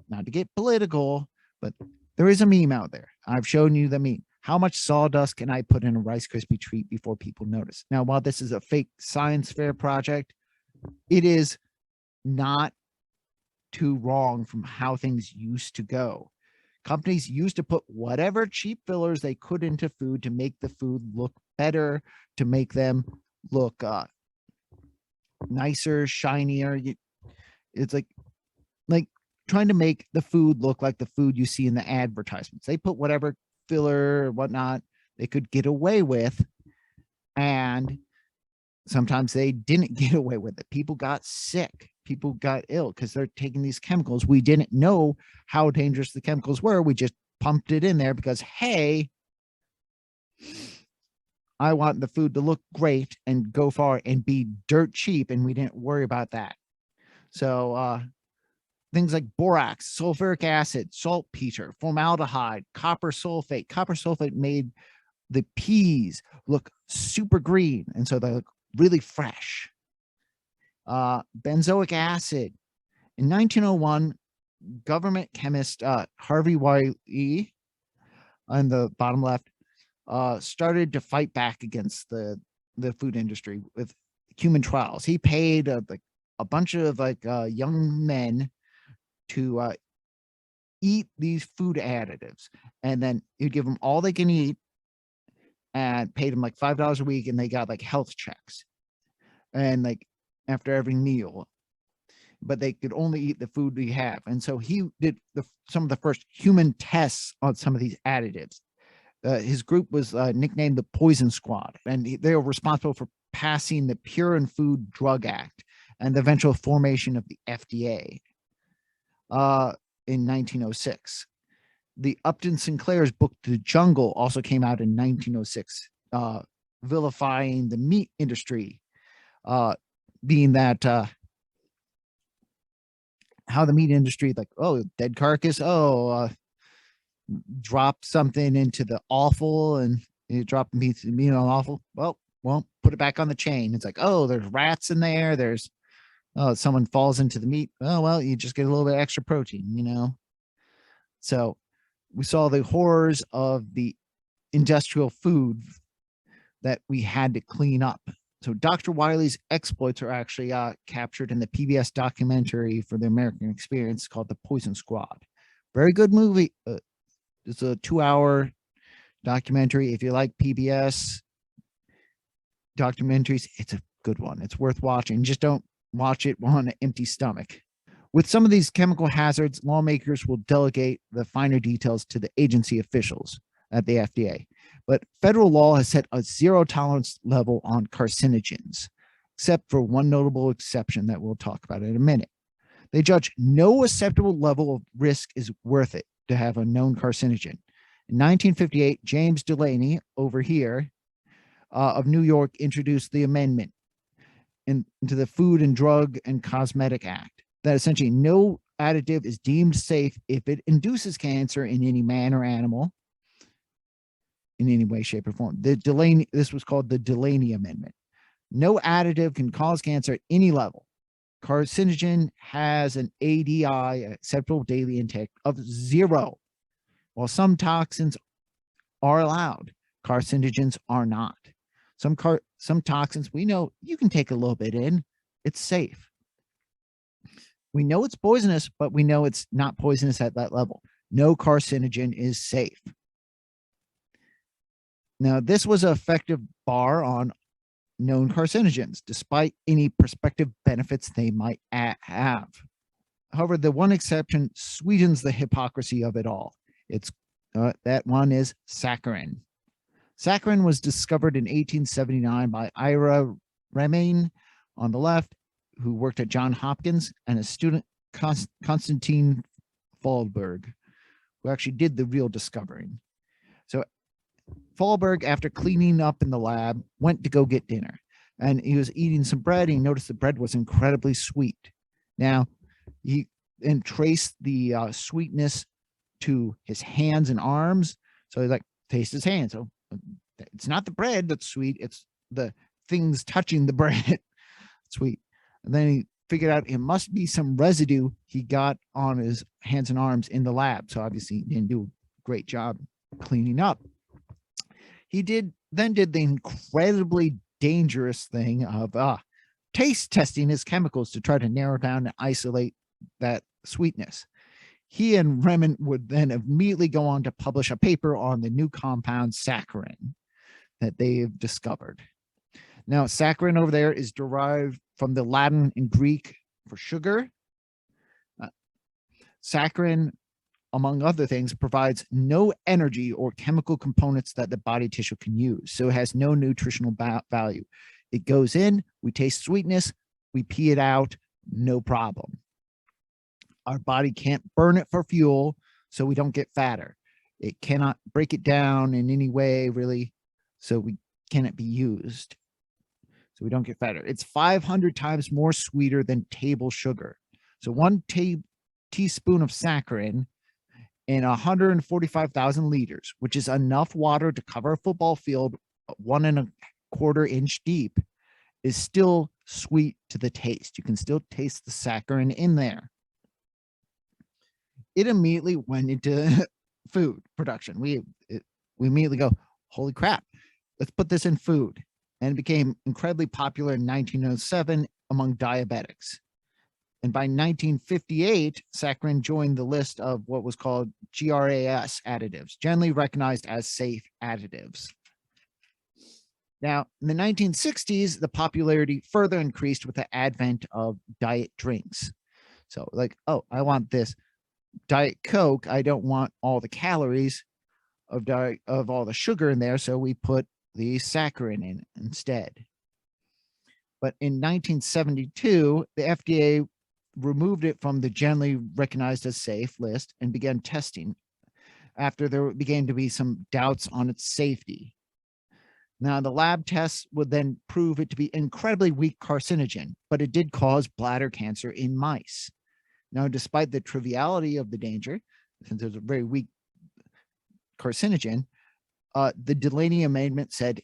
Not to get political, but there is a meme out there. I've shown you the meme. How much sawdust can I put in a Rice Krispie treat before people notice? Now, while this is a fake science fair project, it is not too wrong from how things used to go. Companies used to put whatever cheap fillers they could into food to make the food look better, to make them look nicer, shinier. It's like trying to make the food look like the food you see in the advertisements. They put whatever filler or whatnot they could get away with, and sometimes they didn't get away with it. People got sick. People got ill because they're taking these chemicals. We didn't know how dangerous the chemicals were. We just pumped it in there because, hey, I want the food to look great and go far and be dirt cheap, and we didn't worry about that. So things like borax, sulfuric acid, saltpeter, formaldehyde, copper sulfate. Copper sulfate made the peas look super green, and so they look really fresh. Benzoic acid. In 1901, government chemist Harvey Wiley, on the bottom left, started to fight back against the food industry with human trials. He paid a bunch of young men to eat these food additives, and then he'd give them all they can eat and paid them like $5 a week, and they got like health checks and like after every meal, but they could only eat the food we have. And so he did some of the first human tests on some of these additives. His group was nicknamed the Poison Squad, and they were responsible for passing the Pure and Food Drug Act and the eventual formation of the FDA in 1906. The Upton Sinclair's book, The Jungle, also came out in 1906, vilifying the meat industry, being that how the meat industry, like, oh, dead carcass, drop something into the offal and you drop meat on the offal. Well, put it back on the chain. It's like, oh, there's rats in there. There's, oh, someone falls into the meat. Oh, well, you just get a little bit extra protein, you know? So we saw the horrors of the industrial food that we had to clean up. So Dr. Wiley's exploits are actually captured in the PBS documentary for the American experience called The Poison Squad. Very good movie. It's a 2-hour documentary. If you like PBS documentaries, it's a good one. It's worth watching. Just don't watch it on an empty stomach. With some of these chemical hazards, lawmakers will delegate the finer details to the agency officials at the FDA. But federal law has set a zero tolerance level on carcinogens, except for one notable exception that we'll talk about in a minute. They judge no acceptable level of risk is worth it to have a known carcinogen. In 1958, James Delaney, over here, of New York, introduced the amendment into the Food and Drug and Cosmetic Act that essentially no additive is deemed safe if it induces cancer in any man or animal in any way, shape, or form. This was called the Delaney Amendment. No additive can cause cancer at any level. Carcinogen has an ADI, acceptable daily intake, of 0. While some toxins are allowed, carcinogens are not. Some toxins, we know you can take a little bit in. It's safe. We know it's poisonous, but we know it's not poisonous at that level. No carcinogen is safe. Now, this was an effective bar on known carcinogens, despite any prospective benefits they might have. However, the one exception sweetens the hypocrisy of it all. That one is saccharin. Saccharin was discovered in 1879 by Ira Remain on the left, who worked at Johns Hopkins, and a student, Konstantin Fahlberg, who actually did the real discovering. So Fahlberg, after cleaning up in the lab, went to go get dinner, and he was eating some bread, and he noticed the bread was incredibly sweet. Now, he then traced the sweetness to his hands and arms. So he's like, taste his hands. So it's not the bread that's sweet, it's the things touching the bread sweet. And then he figured out it must be some residue he got on his hands and arms in the lab. So obviously he didn't do a great job cleaning up. He then did the incredibly dangerous thing of taste testing his chemicals to try to narrow down and isolate that sweetness. He and Remen would then immediately go on to publish a paper on the new compound saccharin that they've discovered. Now, saccharin over there is derived from the Latin and Greek for sugar. Saccharin, among other things, provides no energy or chemical components that the body tissue can use. So it has no nutritional value. It goes in, we taste sweetness, we pee it out, no problem. Our body can't burn it for fuel, so we don't get fatter. It cannot break it down in any way, really, so we cannot be used. So we don't get fatter. It's 500 times more sweeter than table sugar. So one teaspoon of saccharin in 145,000 liters, which is enough water to cover a football field 1.25 inch deep, is still sweet to the taste. You can still taste the saccharin in there. It immediately went into food production. We immediately go, holy crap, let's put this in food. And it became incredibly popular in 1907 among diabetics. And by 1958, saccharin joined the list of what was called GRAS additives, generally recognized as safe additives. Now, in the 1960s, the popularity further increased with the advent of diet drinks. So like, oh, I want this Diet Coke. I don't want all the calories of all the sugar in there. So we put the saccharin in instead. But in 1972, the FDA removed it from the generally recognized as safe list and began testing after there began to be some doubts on its safety. Now, the lab tests would then prove it to be incredibly weak carcinogen, but it did cause bladder cancer in mice. Now, despite the triviality of the danger, since it was a very weak carcinogen, the Delaney Amendment said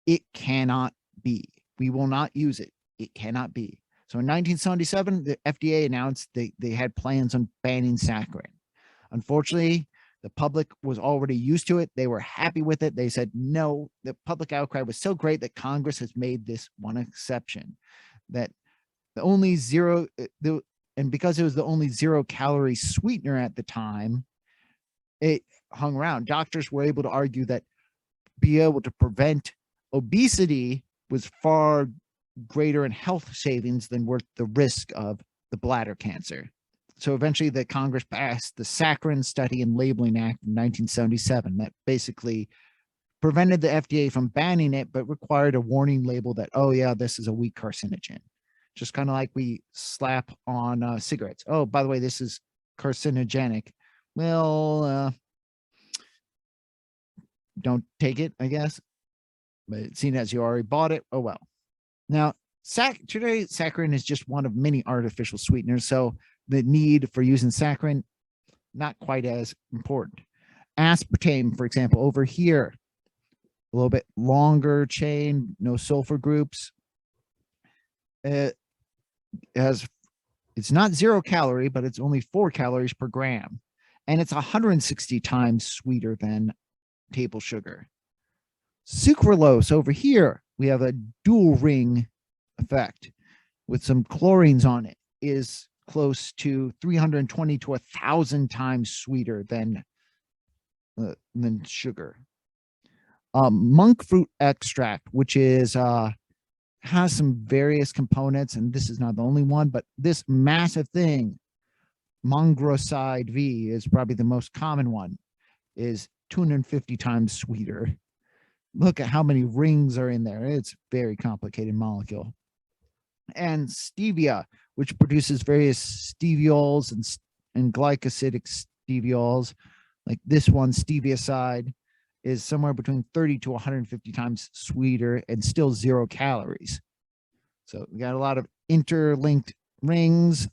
it cannot be. We will not use it. It cannot be. So in 1977, the FDA announced they had plans on banning saccharin. Unfortunately, the public was already used to it. They were happy with it. They said, no, the public outcry was so great that Congress has made this one exception, that the only and because it was the only 0-calorie sweetener at the time, it hung around. Doctors were able to argue that be able to prevent obesity was far greater in health savings than worth the risk of the bladder cancer. So eventually the Congress passed the Saccharin Study and Labeling Act in 1977 that basically prevented the FDA from banning it, but required a warning label that, oh yeah, this is a weak carcinogen. just kind of like we slap on cigarettes. Oh, by the way, this is carcinogenic. Well, don't take it, I guess. But seeing as you already bought it, oh well. Now, today, saccharin is just one of many artificial sweeteners, so the need for using saccharin, not quite as important. Aspartame, for example, over here, a little bit longer chain, no sulfur groups. It's not 0 calorie, but it's only 4 calories per gram. And it's 160 times sweeter than table sugar. Sucralose over here, we have a dual ring effect with some chlorines on it, is close to 320 to 1,000 times sweeter than sugar. Monk fruit extract, which is has some various components, and this is not the only one, but this massive thing, mongroside V, is probably the most common one, is 250 times sweeter. Look at how many rings are in there. It's a very complicated molecule. And stevia, which produces various steviols and glycosidic steviols, like this one, stevioside, is somewhere between 30 to 150 times sweeter and still 0 calories. So we got a lot of interlinked rings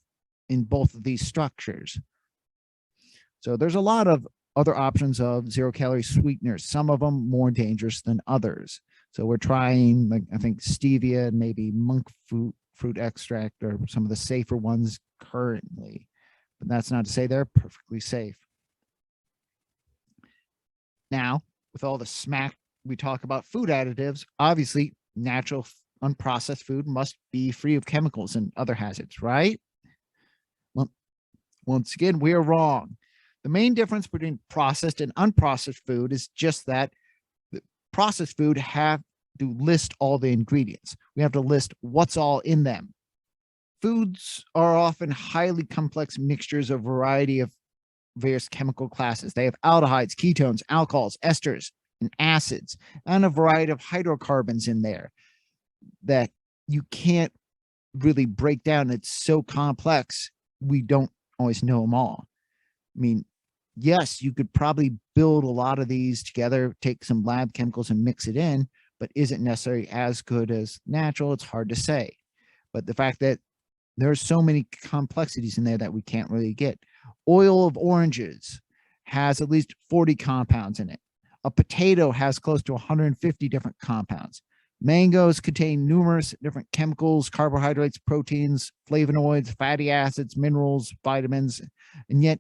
in both of these structures. So there's a lot of other options of 0 calorie sweeteners, some of them more dangerous than others. So we're trying, like, I think stevia and maybe monk fruit extract are some of the safer ones currently, but that's not to say they're perfectly safe. Now, with all the smack we talk about food additives, obviously natural unprocessed food must be free of chemicals and other hazards, right? Well, once again, we are wrong. The main difference between processed and unprocessed food is just that the processed food have to list all the ingredients. We have to list what's all in them. Foods are often highly complex mixtures of a variety of various chemical classes. They have aldehydes, ketones, alcohols, esters, and acids, and a variety of hydrocarbons in there that you can't really break down. It's so complex, we don't always know them all. I mean, yes, you could probably build a lot of these together, take some lab chemicals and mix it in, but is it necessarily as good as natural? It's hard to say. But the fact that there are so many complexities in there that we can't really get. Oil of oranges has at least 40 compounds in it. A potato has close to 150 different compounds. Mangoes contain numerous different chemicals, carbohydrates, proteins, flavonoids, fatty acids, minerals, vitamins, and yet,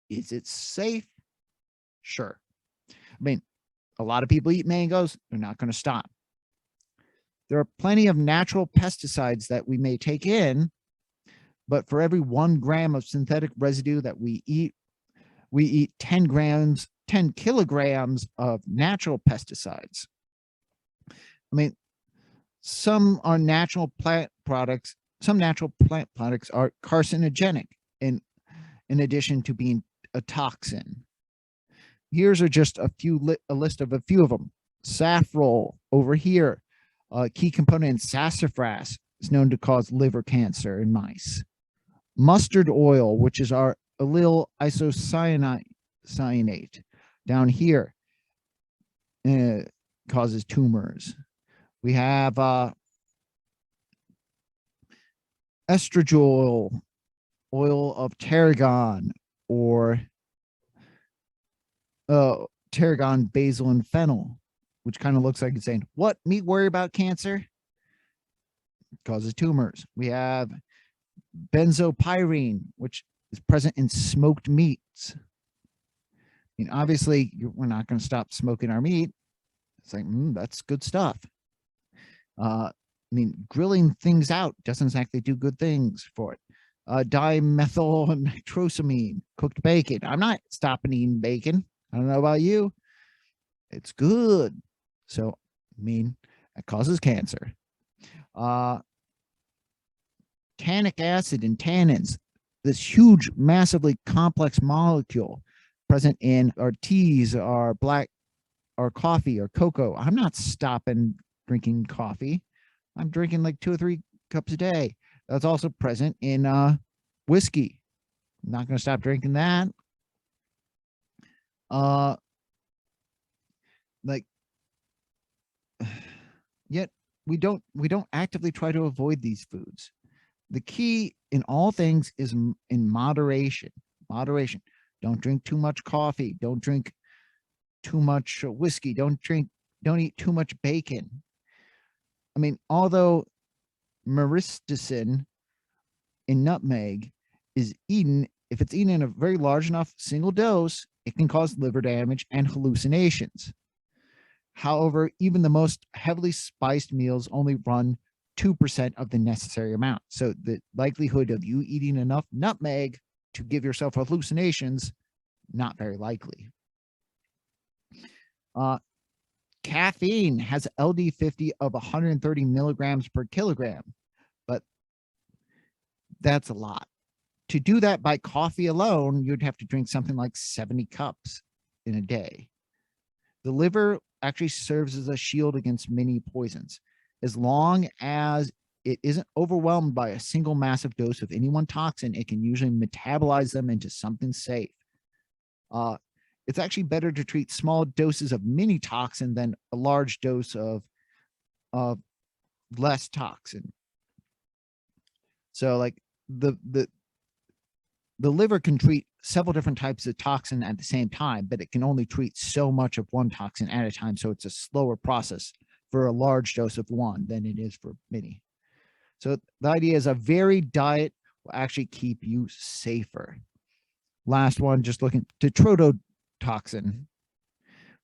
is it safe? Sure. I mean, a lot of people eat mangoes. They're not going to stop. There are plenty of natural pesticides that we may take in, but for every 1 gram of synthetic residue that we eat 10 kilograms of natural pesticides. I mean, some are natural plant products. Some natural plant products are carcinogenic in addition to being a toxin. Here's are just a list of a few of them. Safrole over here, a key component in sassafras, is known to cause liver cancer in mice. Mustard oil, which is our allyl isocyanate down here, causes tumors. We have estradiol, oil of tarragon, or tarragon, basil, and fennel, which kind of looks like it's saying, what, me worry about cancer? It causes tumors. We have benzopyrene, which is present in smoked meats. I mean, obviously, we're not going to stop smoking our meat. It's like, that's good stuff. I mean, grilling things out doesn't exactly do good things for it. Dimethyl nitrosamine, cooked bacon. I'm not stopping eating bacon. I don't know about you. It's good. So, I mean, it causes cancer. Tannic acid and tannins, this huge, massively complex molecule present in our teas, our coffee, or cocoa. I'm not stopping drinking coffee. I'm drinking like 2 or 3 cups a day. That's also present in whiskey. I'm not going to stop drinking that. Like, yet we don't actively try to avoid these foods. The key in all things is in moderation. Moderation. Don't drink too much coffee. Don't drink too much whiskey. Don't eat too much bacon. I mean, although myristicin in nutmeg is eaten, if it's eaten in a very large enough single dose, it can cause liver damage and hallucinations. However, even the most heavily spiced meals only run 2% of the necessary amount. So the likelihood of you eating enough nutmeg to give yourself hallucinations, not very likely. Caffeine has LD50 of 130 milligrams per kilogram, but that's a lot. To do that by coffee alone, you'd have to drink something like 70 cups in a day. The liver actually serves as a shield against many poisons. As long as it isn't overwhelmed by a single massive dose of any one toxin, it can usually metabolize them into something safe. It's actually better to treat small doses of mini toxin than a large dose of less toxin. So like the liver can treat several different types of toxin at the same time, but it can only treat so much of one toxin at a time. So it's a slower process for a large dose of one than it is for many. So the idea is a varied diet will actually keep you safer. Last one, just looking, Detrodotoxin,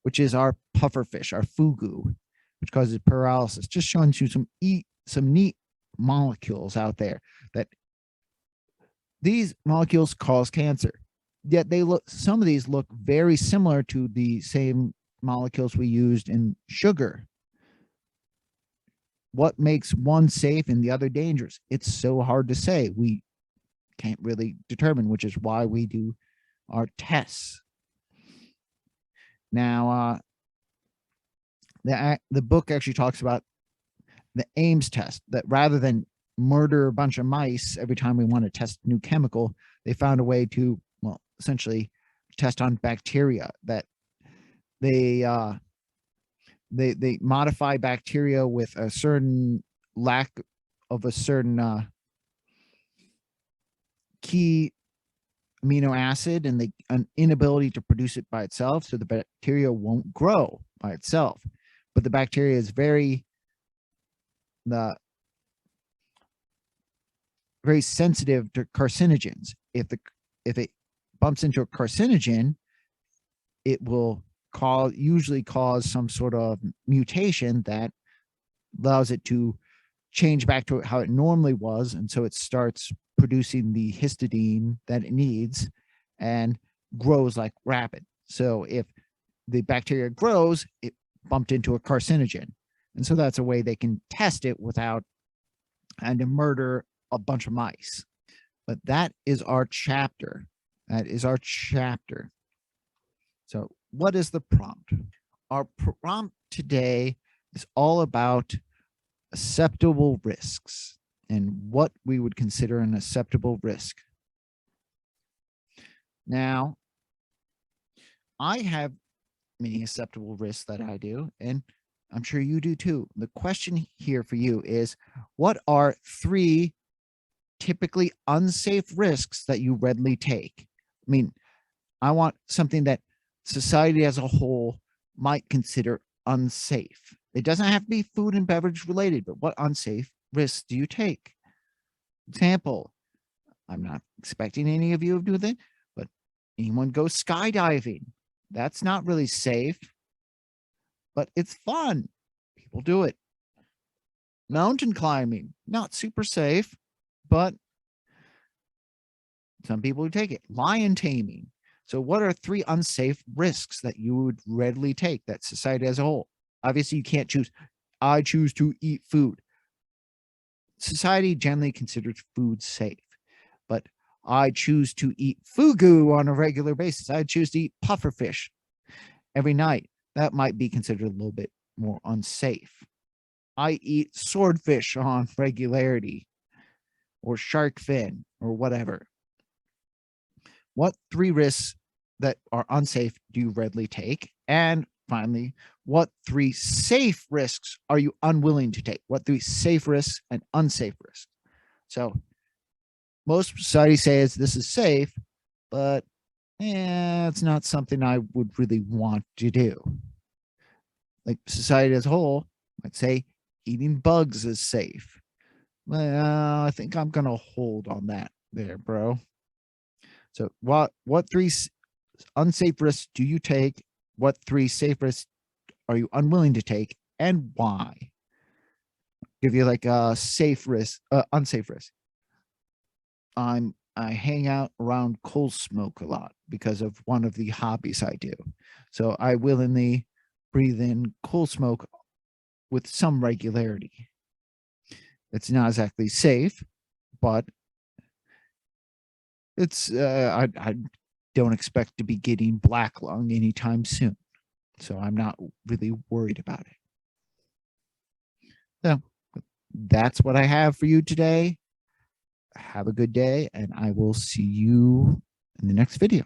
which is our pufferfish, our fugu, which causes paralysis. Just showing you some neat molecules out there that these molecules cause cancer. Yet some of these look very similar to the same molecules we used in sugar. What makes one safe and the other dangerous? It's so hard to say. We can't really determine, which is why we do our tests. Now, the book actually talks about the Ames test, that rather than murder a bunch of mice every time we want to test a new chemical, they found a way to, well, essentially test on bacteria. That they modify bacteria with a certain lack of a certain key amino acid, and an inability to produce it by itself, so the bacteria won't grow by itself. But the bacteria is very sensitive to carcinogens. If it bumps into a carcinogen, it will usually cause some sort of mutation that allows it to change back to how it normally was, and so it starts producing the histidine that it needs and grows like rapid. So if the bacteria grows, it bumped into a carcinogen, and so that's a way they can test it without having to murder a bunch of mice. But that is our chapter. So what is the prompt? Our prompt today is all about acceptable risks and what we would consider an acceptable risk. Now, I have many acceptable risks that I do, and I'm sure you do too. The question here for you is, what are 3 typically unsafe risks that you readily take? I mean, I want something that society as a whole might consider unsafe. It doesn't have to be food and beverage related, but what unsafe risks do you take? Example, I'm not expecting any of you to do that, but anyone go skydiving? That's not really safe, but it's fun. People do it. Mountain climbing, not super safe, but some people who take it. Lion taming. So what are 3 unsafe risks that you would readily take, that society as a whole? Obviously, you can't choose. I choose to eat food. Society generally considers food safe, but I choose to eat fugu on a regular basis. I choose to eat pufferfish every night. That might be considered a little bit more unsafe. I eat swordfish on regularity. or shark fin or whatever. What 3 risks that are unsafe do you readily take? And finally, what 3 safe risks are you unwilling to take? What 3 safe risks and unsafe risks? So most society says this is safe, but it's not something I would really want to do. Like society as a whole might say eating bugs is safe. Well, I think I'm going to hold on that there, bro. So what 3 unsafe risks do you take? What 3 safe risks are you unwilling to take, and why? Give you like a safe risk, unsafe risk. I hang out around coal smoke a lot because of one of the hobbies I do. So I willingly breathe in coal smoke with some regularity. It's not exactly safe, but it's I don't expect to be getting black lung anytime soon. So I'm not really worried about it. So that's what I have for you today. Have a good day, and I will see you in the next video.